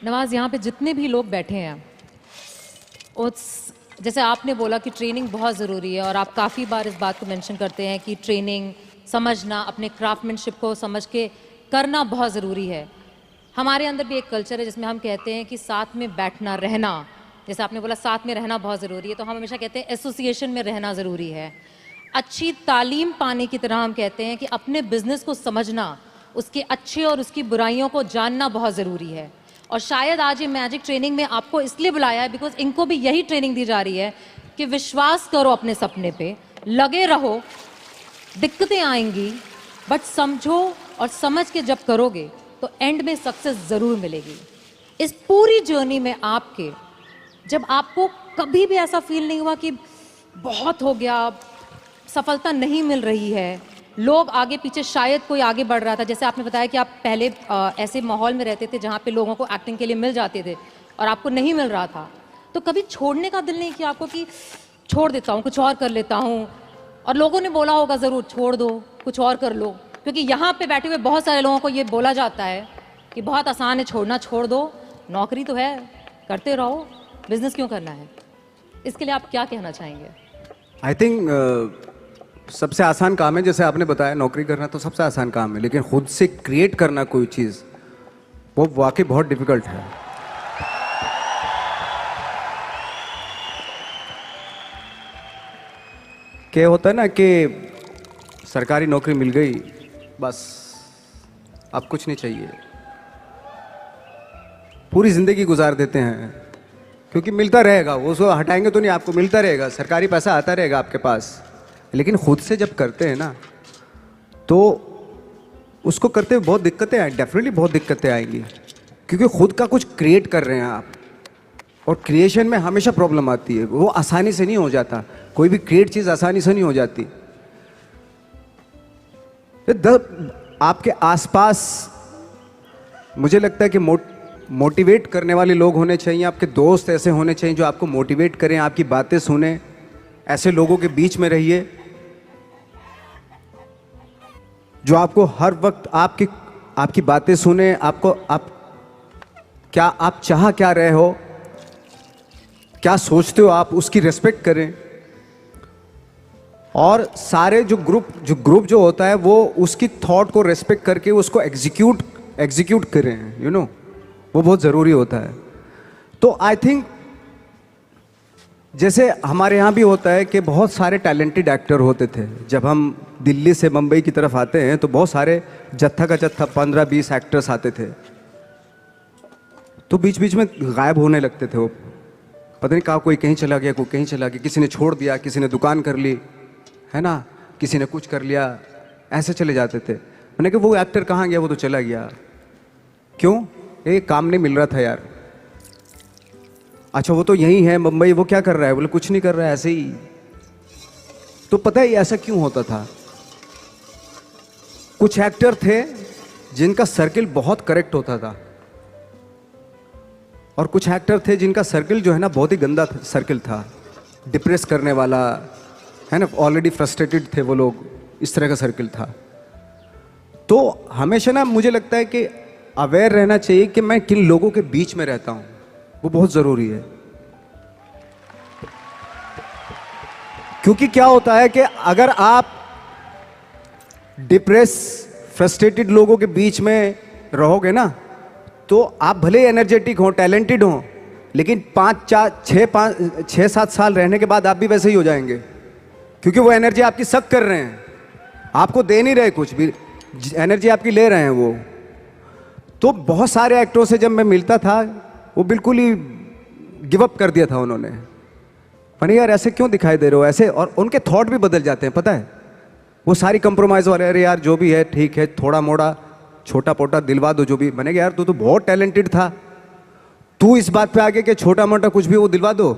नवाज, यहाँ पे जितने भी लोग बैठे हैं, जैसे आपने बोला कि ट्रेनिंग बहुत ज़रूरी है और आप काफ़ी बार इस बात को मेंशन करते हैं कि ट्रेनिंग समझना, अपने क्राफ्टमैनशिप को समझ के करना बहुत ज़रूरी है। हमारे अंदर भी एक कल्चर है जिसमें हम कहते हैं कि साथ में बैठना, रहना, जैसे आपने बोला साथ में रहना बहुत ज़रूरी है, तो हम हमेशा कहते हैं एसोसिएशन में रहना ज़रूरी है। अच्छी तालीम पाने की तरह हम कहते हैं कि अपने बिजनेस को समझना, उसके अच्छे और उसकी बुराइयों को जानना बहुत ज़रूरी है। और शायद आज ये मैजिक ट्रेनिंग में आपको इसलिए बुलाया है बिकॉज इनको भी यही ट्रेनिंग दी जा रही है कि विश्वास करो अपने सपने पे, लगे रहो, दिक्कतें आएंगी बट समझो और समझ के जब करोगे तो एंड में सक्सेस ज़रूर मिलेगी। इस पूरी जर्नी में आपके, जब आपको कभी भी ऐसा फील नहीं हुआ कि बहुत हो गया, सफलता नहीं मिल रही है, लोग आगे पीछे, शायद कोई आगे बढ़ रहा था, जैसे आपने बताया कि आप पहले ऐसे माहौल में रहते थे जहाँ पे लोगों को एक्टिंग के लिए मिल जाते थे और आपको नहीं मिल रहा था, तो कभी छोड़ने का दिल नहीं किया आपको कि छोड़ देता हूँ, कुछ और कर लेता हूँ? और लोगों ने बोला होगा ज़रूर, छोड़ दो, कुछ और कर लो, क्योंकि यहाँ पे बैठे हुए बहुत सारे लोगों को ये बोला जाता है कि बहुत आसान है छोड़ना, छोड़ दो, नौकरी तो है, करते रहो, बिजनेस क्यों करना है? इसके लिए आप क्या कहना चाहेंगे? आई थिंक सबसे आसान काम है, जैसे आपने बताया, नौकरी करना तो सबसे आसान काम है, लेकिन खुद से क्रिएट करना कोई चीज़, वो वाकई बहुत डिफिकल्ट है। क्या होता है ना कि सरकारी नौकरी मिल गई, बस अब कुछ नहीं चाहिए, पूरी ज़िंदगी गुजार देते हैं, क्योंकि मिलता रहेगा, वो उसको हटाएंगे तो नहीं, आपको मिलता रहेगा, सरकारी पैसा आता रहेगा आपके पास। लेकिन खुद से जब करते हैं ना, तो उसको करते हुए बहुत दिक्कतें आए, डेफिनेटली बहुत दिक्कतें आएंगी, क्योंकि खुद का कुछ क्रिएट कर रहे हैं आप, और क्रिएशन में हमेशा प्रॉब्लम आती है, वो आसानी से नहीं हो जाता, कोई भी क्रिएट चीज़ आसानी से नहीं हो जाती। आपके आसपास मुझे लगता है कि मोटिवेट करने वाले लोग होने चाहिए, आपके दोस्त ऐसे होने चाहिए जो आपको मोटिवेट करें, आपकी बातें सुने, ऐसे लोगों के बीच में रहिए जो आपको हर वक्त आपकी बातें सुने, आप चाह क्या रहे हो, क्या सोचते हो आप, उसकी रिस्पेक्ट करें। और सारे जो ग्रुप जो होता है वो उसकी थॉट को रिस्पेक्ट करके उसको एग्जीक्यूट करें, यू नो, वो बहुत ज़रूरी होता है। तो आई थिंक जैसे हमारे यहाँ भी होता है कि बहुत सारे टैलेंटेड एक्टर होते थे, जब हम दिल्ली से मुंबई की तरफ आते हैं तो बहुत सारे जत्था का जत्था 15-20 एक्टर्स आते थे, तो बीच बीच में गायब होने लगते थे वो, पता नहीं कहाँ, कोई कहीं चला गया, कोई कहीं चला गया, किसी ने छोड़ दिया, किसी ने दुकान कर ली, है ना, किसी ने कुछ कर लिया, ऐसे चले जाते थे। मैंने कहा वो एक्टर कहाँ गया, वो तो चला गया, क्यों? ये काम नहीं मिल रहा था यार। अच्छा वो तो यही है मुंबई, वो क्या कर रहा है? बोले कुछ नहीं कर रहा है, ऐसे ही। तो पता है ऐसा क्यों होता था? कुछ एक्टर थे जिनका सर्किल बहुत करेक्ट होता था, और कुछ एक्टर थे जिनका सर्किल जो है ना बहुत ही गंदा सर्किल था, डिप्रेस करने वाला, है ना, ऑलरेडी फ्रस्ट्रेटेड थे वो लोग, इस तरह का सर्किल था। तो हमेशा ना मुझे लगता है कि अवेयर रहना चाहिए कि मैं किन लोगों के बीच में रहता हूं, वो बहुत ज़रूरी है। क्योंकि क्या होता है कि अगर आप डिप्रेस फ्रस्ट्रेटेड लोगों के बीच में रहोगे ना, तो आप भले एनर्जेटिक हो, टैलेंटेड हो, लेकिन 6-7 साल रहने के बाद आप भी वैसे ही हो जाएंगे, क्योंकि वो एनर्जी आपकी सक कर रहे हैं, आपको दे नहीं रहे कुछ भी, एनर्जी आपकी ले रहे हैं वो। तो बहुत सारे एक्टरों से जब मैं मिलता था, वो बिल्कुल ही गिव अप कर दिया था उन्होंने, पर यार ऐसे क्यों दिखाई दे रहे हो ऐसे, और उनके थॉट भी बदल जाते हैं, पता है, वो सारी कंप्रोमाइज़ वाले, अरे यार जो भी है ठीक है, थोड़ा मोड़ा छोटा पोटा दिलवा दो जो भी। मैंने कहा यार तू तो बहुत टैलेंटेड था, तू इस बात पे आगे कि छोटा मोटा कुछ भी वो दिलवा दो।